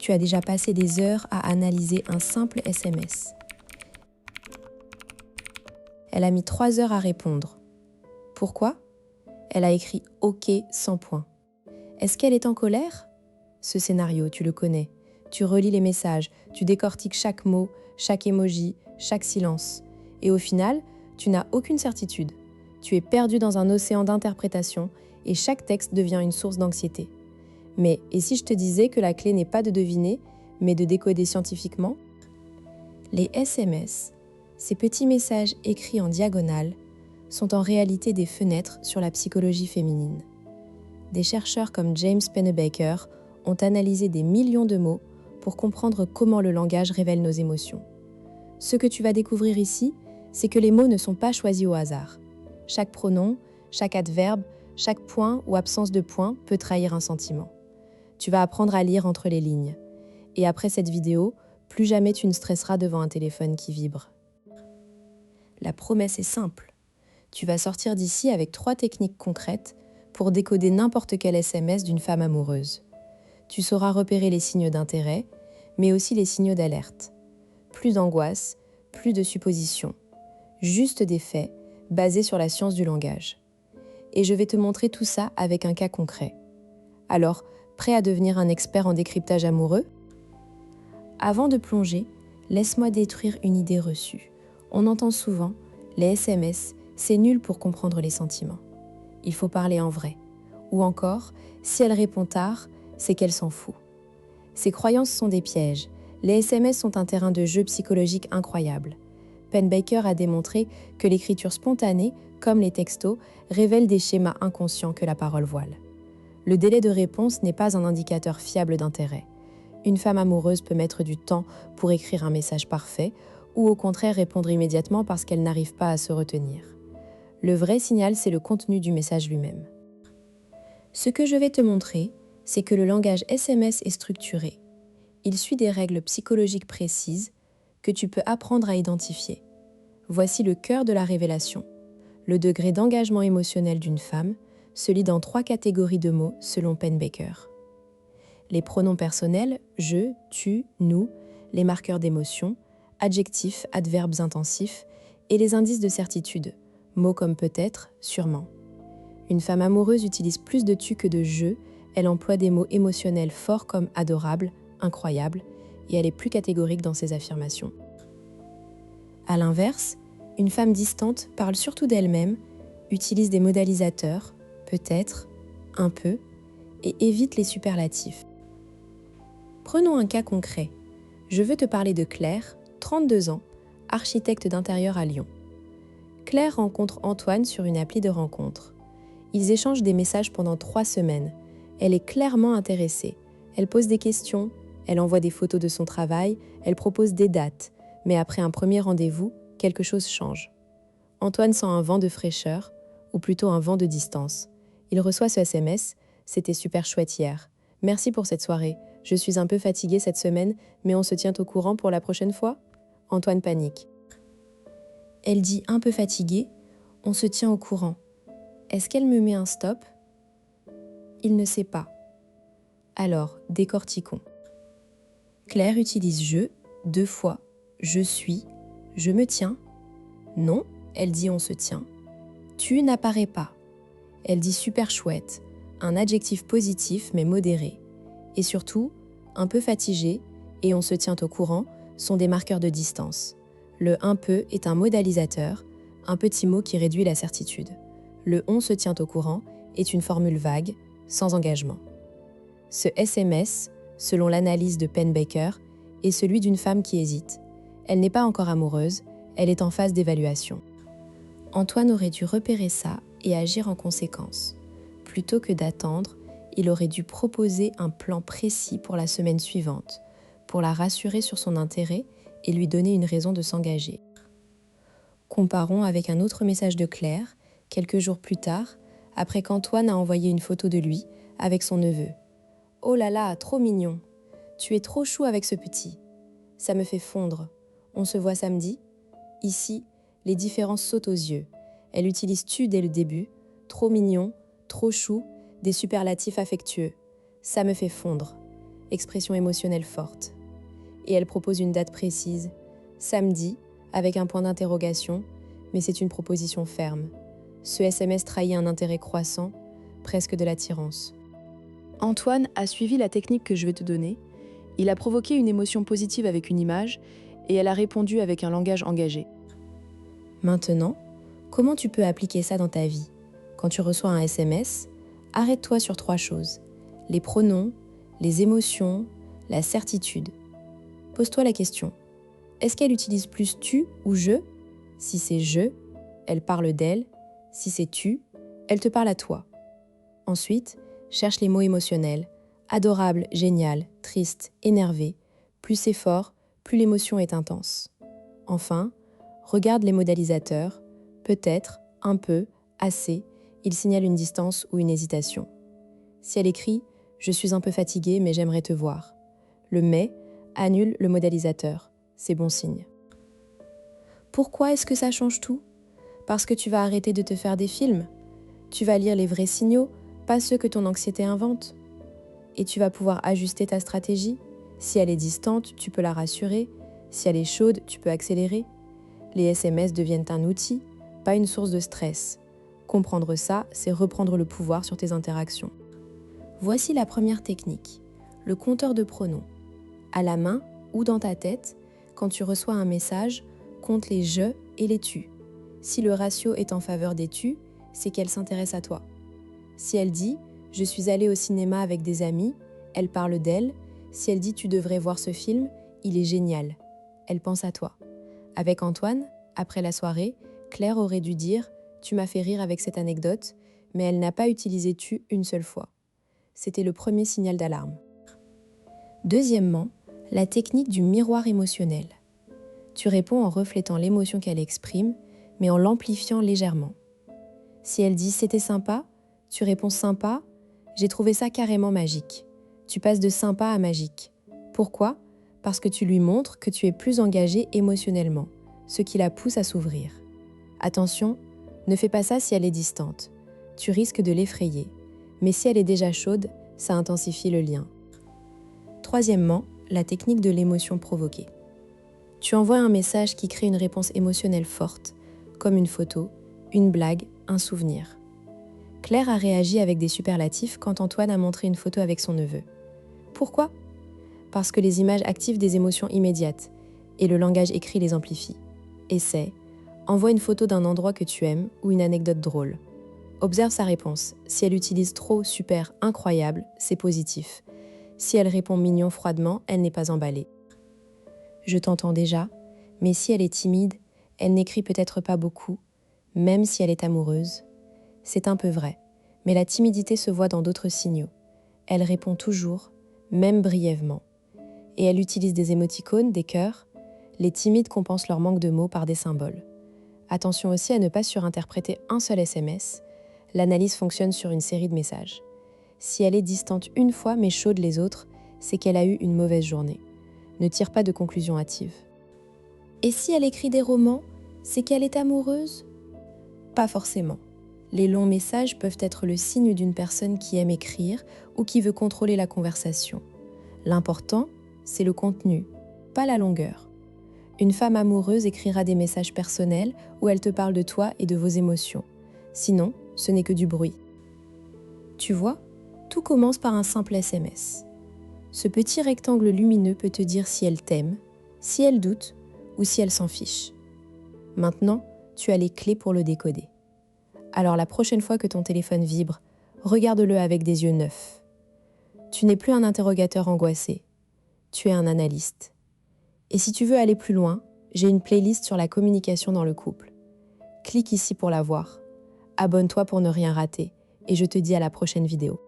tu as déjà passé des heures à analyser un simple SMS. Elle a mis 3 heures à répondre. Pourquoi ? Elle a écrit « OK » sans point. Est-ce qu'elle est en colère ? Ce scénario, tu le connais. Tu relis les messages, tu décortiques chaque mot, chaque emoji, chaque silence. Et au final, tu n'as aucune certitude. Tu es perdu dans un océan d'interprétation et chaque texte devient une source d'anxiété. Mais et si je te disais que la clé n'est pas de deviner, mais de décoder scientifiquement ? Les SMS, ces petits messages écrits en diagonale, sont en réalité des fenêtres sur la psychologie féminine. Des chercheurs comme James Pennebaker ont analysé des millions de mots pour comprendre comment le langage révèle nos émotions. Ce que tu vas découvrir ici, c'est que les mots ne sont pas choisis au hasard. Chaque pronom, chaque adverbe, chaque point ou absence de point peut trahir un sentiment. Tu vas apprendre à lire entre les lignes. Et après cette vidéo, plus jamais tu ne stresseras devant un téléphone qui vibre. La promesse est simple. Tu vas sortir d'ici avec 3 techniques concrètes pour décoder n'importe quel SMS d'une femme amoureuse. Tu sauras repérer les signes d'intérêt, mais aussi les signaux d'alerte. Plus d'angoisse, plus de suppositions. Juste des faits, basés sur la science du langage. Et je vais te montrer tout ça avec un cas concret. Alors, prêt à devenir un expert en décryptage amoureux ? Avant de plonger, laisse-moi détruire une idée reçue. On entend souvent, les SMS, c'est nul pour comprendre les sentiments. Il faut parler en vrai. Ou encore, si elle répond tard, c'est qu'elle s'en fout. Ces croyances sont des pièges. Les SMS sont un terrain de jeu psychologique incroyable. Pennebaker a démontré que l'écriture spontanée, comme les textos, révèle des schémas inconscients que la parole voile. Le délai de réponse n'est pas un indicateur fiable d'intérêt. Une femme amoureuse peut mettre du temps pour écrire un message parfait ou au contraire répondre immédiatement parce qu'elle n'arrive pas à se retenir. Le vrai signal, c'est le contenu du message lui-même. Ce que je vais te montrer, c'est que le langage SMS est structuré. Il suit des règles psychologiques précises que tu peux apprendre à identifier. Voici le cœur de la révélation. Le degré d'engagement émotionnel d'une femme se lit dans 3 catégories de mots selon Pennebaker. Les pronoms personnels, je, tu, nous, les marqueurs d'émotion, adjectifs, adverbes intensifs et les indices de certitude, mots comme peut-être, sûrement. Une femme amoureuse utilise plus de tu que de je, elle emploie des mots émotionnels forts comme adorable, incroyable, et elle est plus catégorique dans ses affirmations. À l'inverse, une femme distante parle surtout d'elle-même, utilise des modalisateurs, peut-être, un peu, et évite les superlatifs. Prenons un cas concret. Je veux te parler de Claire, 32 ans, architecte d'intérieur à Lyon. Claire rencontre Antoine sur une appli de rencontre. Ils échangent des messages pendant 3 semaines. Elle est clairement intéressée. Elle pose des questions, elle envoie des photos de son travail, elle propose des dates. Mais après un premier rendez-vous, quelque chose change. Antoine sent un vent de fraîcheur, ou plutôt un vent de distance. Il reçoit ce SMS « C'était super chouette hier. Merci pour cette soirée. Je suis un peu fatiguée cette semaine, mais on se tient au courant pour la prochaine fois ?» Antoine panique. Elle dit un peu fatiguée, on se tient au courant. Est-ce qu'elle me met un stop ? Il ne sait pas. Alors, décortiquons. Claire utilise je 2 fois. Je suis, je me tiens. Non, elle dit on se tient. Tu n'apparaît pas. Elle dit super chouette, un adjectif positif mais modéré. Et surtout, un peu fatigué et on se tient au courant sont des marqueurs de distance. Le un peu est un modalisateur, un petit mot qui réduit la certitude. Le on se tient au courant est une formule vague, sans engagement. Ce SMS, selon l'analyse de Pennebaker, est celui d'une femme qui hésite. Elle n'est pas encore amoureuse, elle est en phase d'évaluation. Antoine aurait dû repérer ça et agir en conséquence. Plutôt que d'attendre, il aurait dû proposer un plan précis pour la semaine suivante, pour la rassurer sur son intérêt et lui donner une raison de s'engager. Comparons avec un autre message de Claire, quelques jours plus tard, après qu'Antoine a envoyé une photo de lui avec son neveu. « Oh là là, trop mignon. Tu es trop chou avec ce petit. Ça me fait fondre. On se voit samedi ?» Ici, les différences sautent aux yeux. Elle utilise « tu » dès le début, « trop mignon »,« trop chou », des superlatifs affectueux. « Ça me fait fondre ». expression émotionnelle forte. Et elle propose une date précise, samedi, avec un point d'interrogation, mais c'est une proposition ferme. Ce SMS trahit un intérêt croissant, presque de l'attirance. Antoine a suivi la technique que je vais te donner. Il a provoqué une émotion positive avec une image et elle a répondu avec un langage engagé. Maintenant, comment tu peux appliquer ça dans ta vie? Quand tu reçois un SMS, arrête-toi sur 3 choses. Les pronoms, les émotions, la certitude. Pose-toi la question. Est-ce qu'elle utilise plus tu ou je? Si c'est je, elle parle d'elle. Si c'est tu, elle te parle à toi. Ensuite, cherche les mots émotionnels. Adorable, génial, triste, énervé. Plus c'est fort, plus l'émotion est intense. Enfin, regarde les modalisateurs. Peut-être, un peu, assez. Il signale une distance ou une hésitation. Si elle écrit « Je suis un peu fatiguée, mais j'aimerais te voir », le « mais » annule le modalisateur. C'est bon signe. Pourquoi est-ce que ça change tout? Parce que tu vas arrêter de te faire des films. Tu vas lire les vrais signaux, pas ceux que ton anxiété invente. Et tu vas pouvoir ajuster ta stratégie. Si elle est distante, tu peux la rassurer. Si elle est chaude, tu peux accélérer. Les SMS deviennent un outil, pas une source de stress. Comprendre ça, c'est reprendre le pouvoir sur tes interactions. Voici la première technique, le compteur de pronoms. À la main ou dans ta tête, quand tu reçois un message, compte les je et les tu. Si le ratio est en faveur des tu, c'est qu'elle s'intéresse à toi. Si elle dit « Je suis allée au cinéma avec des amis », elle parle d'elle. Si elle dit « Tu devrais voir ce film », il est génial. Elle pense à toi. Avec Antoine, après la soirée, Claire aurait dû dire « Tu m'as fait rire avec cette anecdote », mais elle n'a pas utilisé « tu » une seule fois. C'était le premier signal d'alarme. Deuxièmement, la technique du miroir émotionnel. Tu réponds en reflétant l'émotion qu'elle exprime, mais en l'amplifiant légèrement. Si elle dit « C'était sympa », tu réponds « Sympa », j'ai trouvé ça carrément magique. Tu passes de sympa à magique. Pourquoi? Parce que tu lui montres que tu es plus engagé émotionnellement, ce qui la pousse à s'ouvrir. Attention, ne fais pas ça si elle est distante. Tu risques de l'effrayer. Mais si elle est déjà chaude, ça intensifie le lien. Troisièmement, la technique de l'émotion provoquée. Tu envoies un message qui crée une réponse émotionnelle forte, comme une photo, une blague, un souvenir. Claire a réagi avec des superlatifs quand Antoine a montré une photo avec son neveu. Pourquoi? Parce que les images activent des émotions immédiates et le langage écrit les amplifie. Essaie, envoie une photo d'un endroit que tu aimes ou une anecdote drôle. Observe sa réponse. Si elle utilise trop, super, incroyable, c'est positif. Si elle répond mignon froidement, elle n'est pas emballée. Je t'entends déjà, mais si elle est timide, elle n'écrit peut-être pas beaucoup, même si elle est amoureuse. C'est un peu vrai, mais la timidité se voit dans d'autres signaux. Elle répond toujours, même brièvement. Et elle utilise des émoticônes, des cœurs. Les timides compensent leur manque de mots par des symboles. Attention aussi à ne pas surinterpréter un seul SMS. L'analyse fonctionne sur une série de messages. Si elle est distante une fois mais chaude les autres, c'est qu'elle a eu une mauvaise journée. Ne tire pas de conclusion hâtive. Et si elle écrit des romans, c'est qu'elle est amoureuse? Pas forcément. Les longs messages peuvent être le signe d'une personne qui aime écrire ou qui veut contrôler la conversation. L'important, c'est le contenu, pas la longueur. Une femme amoureuse écrira des messages personnels où elle te parle de toi et de vos émotions. Sinon, ce n'est que du bruit. Tu vois, tout commence par un simple SMS. Ce petit rectangle lumineux peut te dire si elle t'aime, si elle doute ou si elle s'en fiche. Maintenant, tu as les clés pour le décoder. Alors la prochaine fois que ton téléphone vibre, regarde-le avec des yeux neufs. Tu n'es plus un interrogateur angoissé, tu es un analyste. Et si tu veux aller plus loin, j'ai une playlist sur la communication dans le couple. Clique ici pour la voir. Abonne-toi pour ne rien rater et je te dis à la prochaine vidéo.